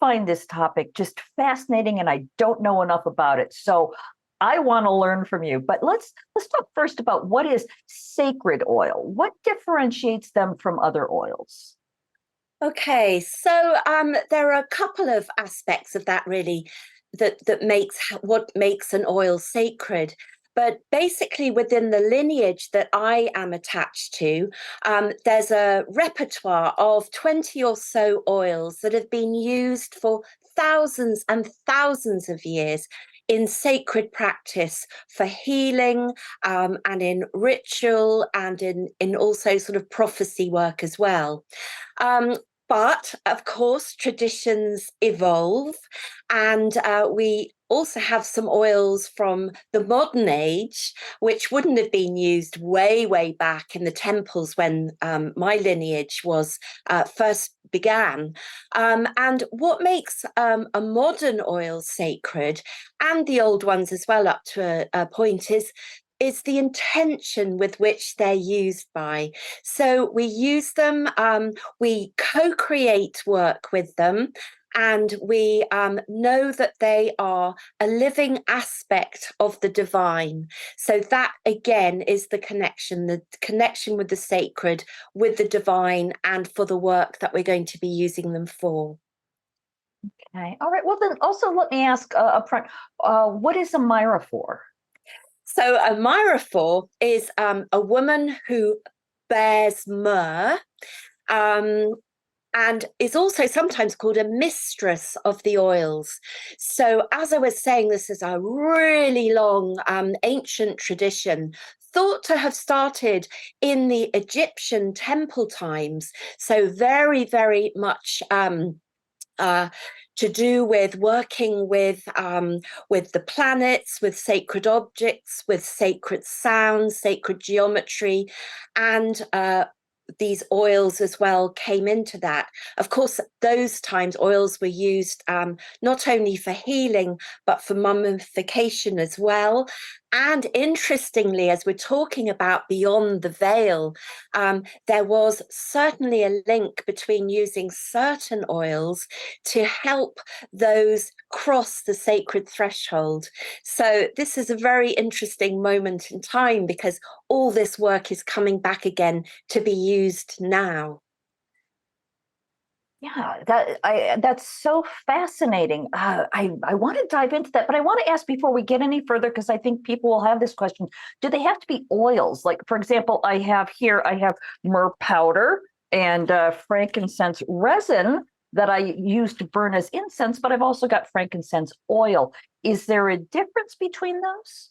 find this topic just fascinating, and I don't know enough about it. So I want to learn from you. But let's talk first about what is sacred oil. What differentiates them from other oils? Okay, so there are a couple of aspects of that really that makes what makes an oil sacred. But basically, within the lineage that I am attached to, there's a repertoire of 20 or so oils that have been used for thousands and thousands of years in sacred practice for healing, and in ritual, and in also sort of prophecy work as well. Um, but of course, traditions evolve, and we also have some oils from the modern age, which wouldn't have been used way, way back in the temples when my lineage was first began. And what makes a modern oil sacred, and the old ones as well up to a point, is the intention with which they're used by. So we use them, we co-create work with them, and we know that they are a living aspect of the divine. So that again is the connection with the sacred, with the divine, and for the work that we're going to be using them for. Okay. All right. Well, then also let me ask upfront, what is a Myrrhophore? So a Myrrhophore is a woman who bears myrrh, and is also sometimes called a mistress of the oils. So as I was saying, this is a really long ancient tradition, thought to have started in the Egyptian temple times. So very, very much to do with working with the planets, with sacred objects, with sacred sounds, sacred geometry, and these oils as well came into that. Of course, those times oils were used not only for healing, but for mummification as well. And interestingly, as we're talking about beyond the veil, there was certainly a link between using certain oils to help those cross the sacred threshold. So this is a very interesting moment in time, because all this work is coming back again to be used now. Yeah, that's so fascinating. I want to dive into that, but I want to ask before we get any further, because I think people will have this question: do they have to be oils? Like, for example, I have myrrh powder and frankincense resin that I use to burn as incense, but I've also got frankincense oil. Is there a difference between those?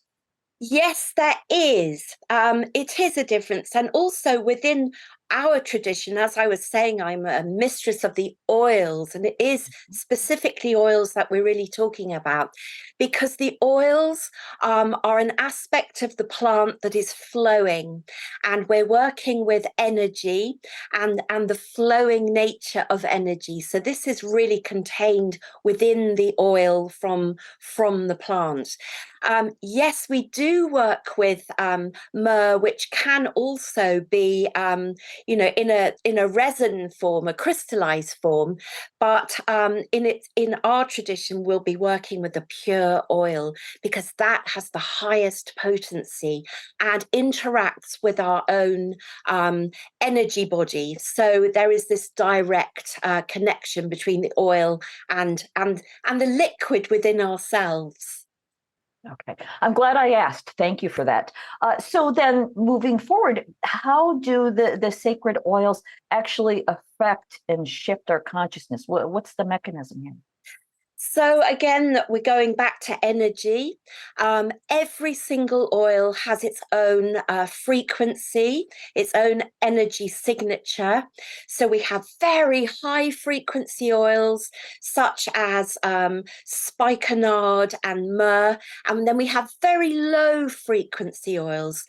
Yes, there is. It is a difference. And also within our tradition, as I was saying, I'm a mistress of the oils, and it is specifically oils that we're really talking about, because the oils are an aspect of the plant that is flowing, and we're working with energy and the flowing nature of energy. So this is really contained within the oil from the plant. Yes, we do work with myrrh, which can also be, in a resin form, a crystallized form. But in our tradition, we'll be working with the pure oil, because that has the highest potency and interacts with our own energy body. So there is this direct connection between the oil and the liquid within ourselves. Okay, I'm glad I asked. Thank you for that. So then moving forward, how do the sacred oils actually affect and shift our consciousness? What's the mechanism here? So again, we're going back to energy. Every single oil has its own frequency, its own energy signature. So we have very high frequency oils, such as spikenard and myrrh. And then we have very low frequency oils,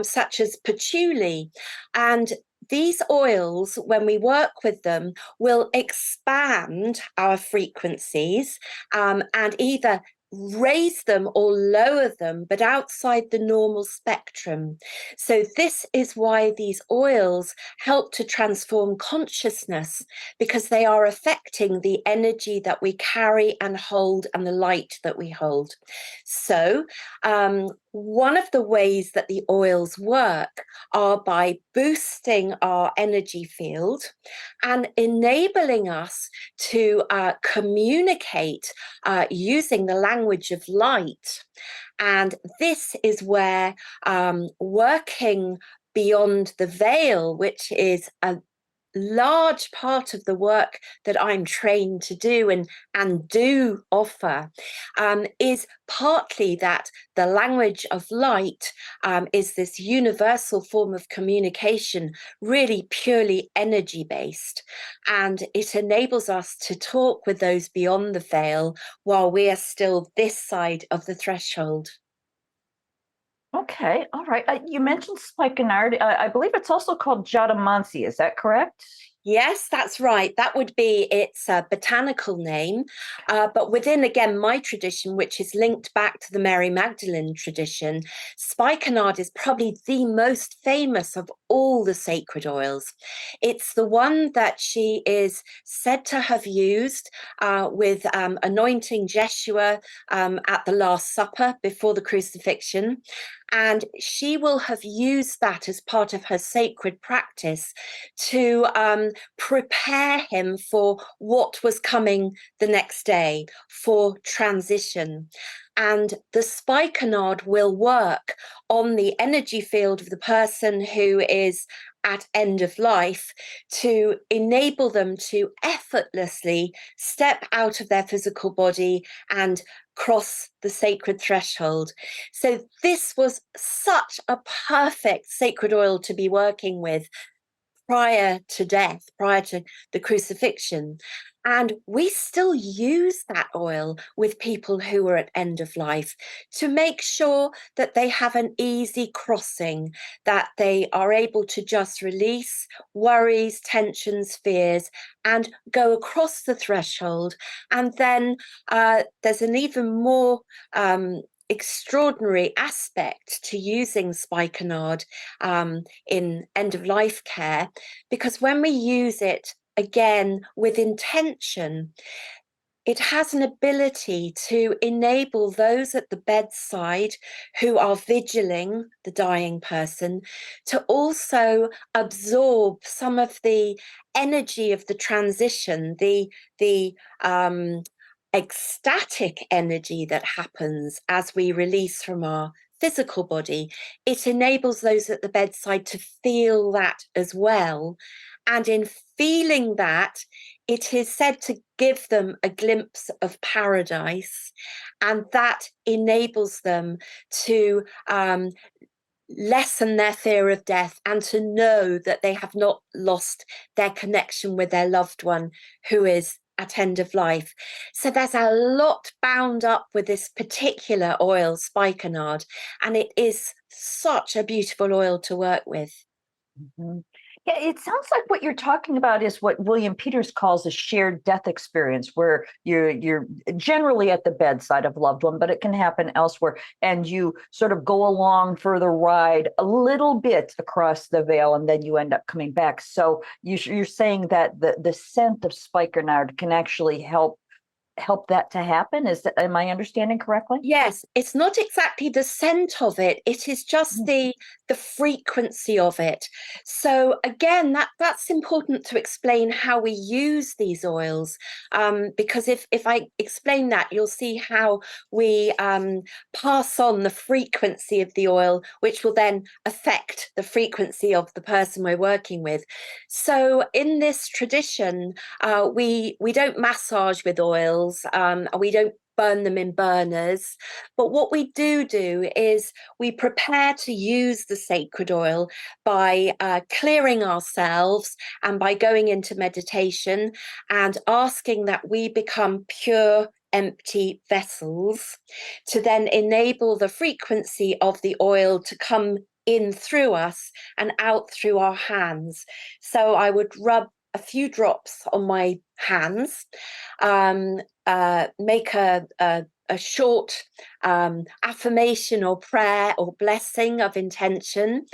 such as patchouli. And these oils, when we work with them, will expand our frequencies, and either raise them or lower them, but outside the normal spectrum. So this is why these oils help to transform consciousness, because they are affecting the energy that we carry and hold and the light that we hold. So one of the ways that the oils work are by boosting our energy field and enabling us to communicate using the language of light. And this is where working beyond the veil, which is a large part of the work that I'm trained to do and do offer, is partly that the language of light is this universal form of communication, really purely energy based, and it enables us to talk with those beyond the veil while we are still this side of the threshold. Okay, all right. You mentioned spikenard. I believe it's also called jatamansi. Is that correct? Yes, that's right. That would be its botanical name. But within, again, my tradition, which is linked back to the Mary Magdalene tradition, spikenard is probably the most famous of all the sacred oils. It's the one that she is said to have used with anointing Jeshua at the Last Supper before the crucifixion. And she will have used that as part of her sacred practice to prepare him for what was coming the next day, for transition. And the spikenard will work on the energy field of the person who is at end of life to enable them to effortlessly step out of their physical body and cross the sacred threshold. So this was such a perfect sacred oil to be working with prior to death, prior to the crucifixion. And we still use that oil with people who are at end of life to make sure that they have an easy crossing, that they are able to just release worries, tensions, fears, and go across the threshold. And then there's an even more extraordinary aspect to using spikenard in end of life care, because when we use it again with intention, it has an ability to enable those at the bedside who are vigiling the dying person to also absorb some of the energy of the transition, the ecstatic energy that happens as we release from our physical body. It enables those at the bedside to feel that as well. And in feeling that, it is said to give them a glimpse of paradise, and that enables them to lessen their fear of death and to know that they have not lost their connection with their loved one who is at end of life. So there's a lot bound up with this particular oil, spikenard, and it is such a beautiful oil to work with. Mm-hmm. Yeah, it sounds like what you're talking about is what William Peters calls a shared death experience, where you're generally at the bedside of a loved one, but it can happen elsewhere, and you sort of go along for the ride a little bit across the veil, and then you end up coming back. So you're saying that the scent of spikenard can actually help that to happen. Am I understanding correctly? Yes, it's not exactly the scent of it. It is just the frequency of it. So again, that's important to explain how we use these oils, because if I explain that, you'll see how we pass on the frequency of the oil, which will then affect the frequency of the person we're working with. So in this tradition, we don't massage with oils, we don't burn them in burners. But what we do is we prepare to use the sacred oil by clearing ourselves and by going into meditation and asking that we become pure, empty vessels, to then enable the frequency of the oil to come in through us and out through our hands. So I would rub a few drops on my hands, make a a short affirmation or prayer or blessing of intention.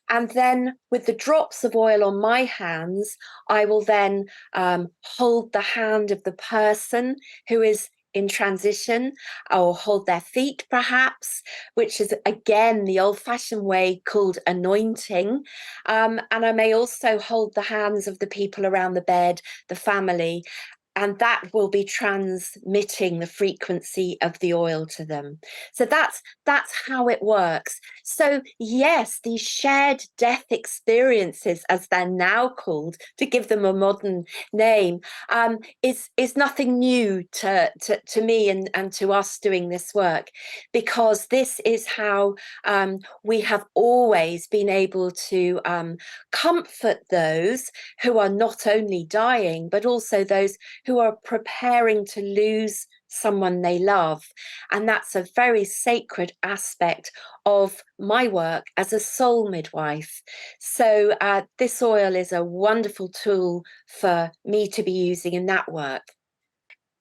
And then with the drops of oil on my hands, I will then hold the hand of the person who is in transition, or hold their feet perhaps, which is again the old-fashioned way called anointing. And I may also hold the hands of the people around the bed, the family, and that will be transmitting the frequency of the oil to them. So that's how it works. So yes, these shared death experiences, as they're now called, to give them a modern name, is nothing new to me and to us doing this work, because this is how we have always been able to comfort those who are not only dying, but also those who are preparing to lose someone they love. And that's a very sacred aspect of my work as a soul midwife. So this oil is a wonderful tool for me to be using in that work.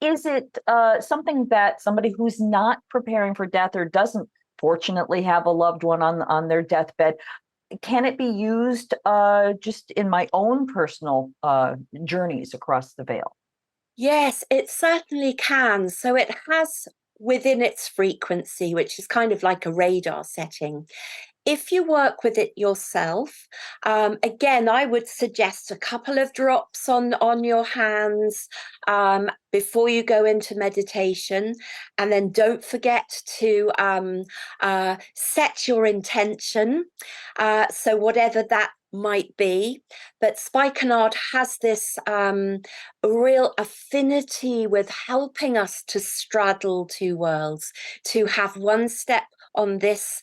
Is it something that somebody who's not preparing for death or doesn't fortunately have a loved one on their deathbed, can it be used just in my own personal journeys across the veil? Yes, it certainly can. So it has within its frequency, which is kind of like a radar setting. If you work with it yourself, again, I would suggest a couple of drops on your hands before you go into meditation. And then don't forget to set your intention. So whatever that might be, but spikenard has this real affinity with helping us to straddle two worlds, to have one step on this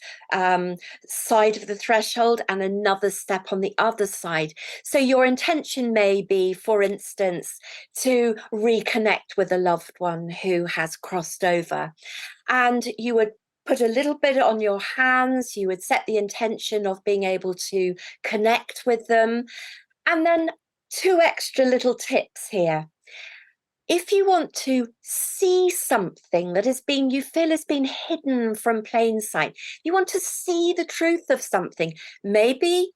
side of the threshold and another step on the other side. So your intention may be, for instance, to reconnect with a loved one who has crossed over, and you would put a little bit on your hands. You would set the intention of being able to connect with them. And then 2 extra little tips here. If you want to see something that you feel has been hidden from plain sight, you want to see the truth of something, maybe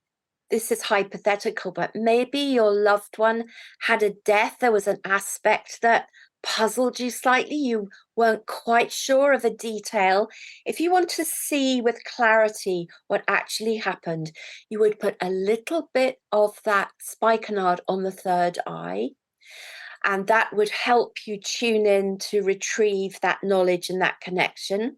this is hypothetical, but maybe your loved one had a death. There was an aspect that puzzled you slightly. You weren't quite sure of a detail. If you want to see with clarity what actually happened, you would put a little bit of that spikenard on the third eye. And that would help you tune in to retrieve that knowledge and that connection.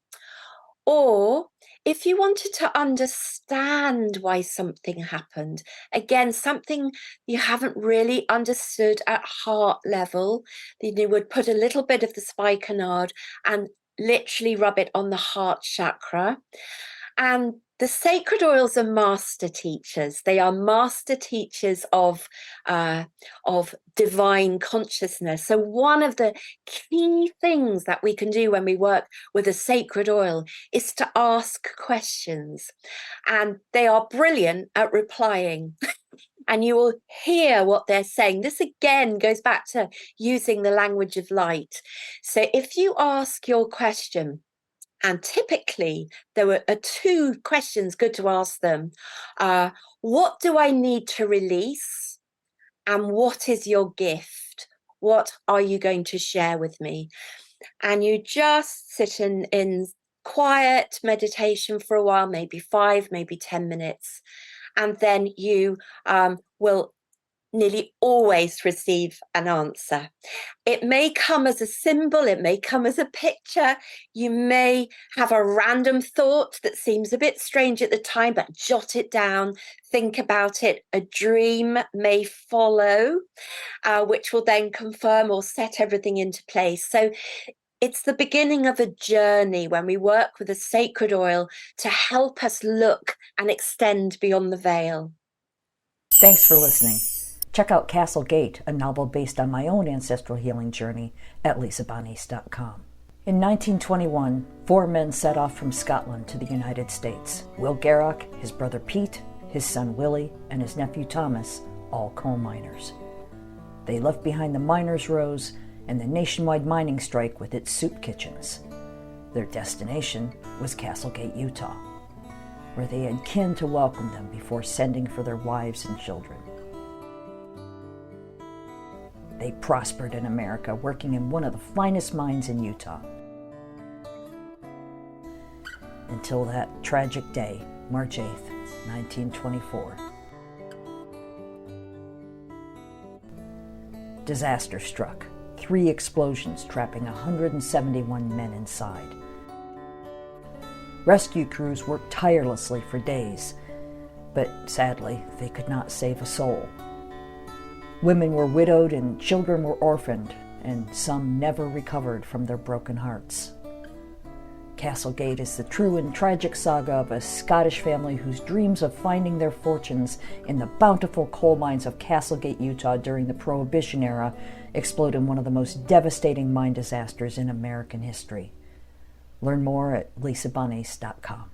Or if you wanted to understand why something happened, again, something you haven't really understood at heart level, then you would put a little bit of the spikenard and literally rub it on the heart chakra. And the sacred oils are master teachers. They are master teachers of divine consciousness. So one of the key things that we can do when we work with a sacred oil is to ask questions. And they are brilliant at replying. And you will hear what they're saying. This again goes back to using the language of light. So if you ask your question, and typically there are 2 questions good to ask them. What do I need to release? And what is your gift? What are you going to share with me? And you just sit in quiet meditation for a while, maybe 5, maybe 10 minutes. And then you will nearly always receive an answer. It may come as a symbol, it may come as a picture, you may have a random thought that seems a bit strange at the time, but jot it down, think about it. A dream may follow, which will then confirm or set everything into place. So it's the beginning of a journey when we work with a sacred oil to help us look and extend beyond the veil. Thanks for listening. Check out Castle Gate, a novel based on my own ancestral healing journey, at lisabonis.com. In 1921, 4 men set off from Scotland to the United States. Will Garrock, his brother Pete, his son Willie, and his nephew Thomas, all coal miners. They left behind the miners' rows and the nationwide mining strike with its soup kitchens. Their destination was Castlegate, Utah, where they had kin to welcome them before sending for their wives and children. They prospered in America, working in one of the finest mines in Utah. Until that tragic day, March 8th, 1924. Disaster struck. 3 explosions, trapping 171 men inside. Rescue crews worked tirelessly for days, but sadly, they could not save a soul. Women were widowed and children were orphaned, and some never recovered from their broken hearts. Castlegate is the true and tragic saga of a Scottish family whose dreams of finding their fortunes in the bountiful coal mines of Castlegate, Utah during the Prohibition era explode in one of the most devastating mine disasters in American history. Learn more at lisabonnes.com.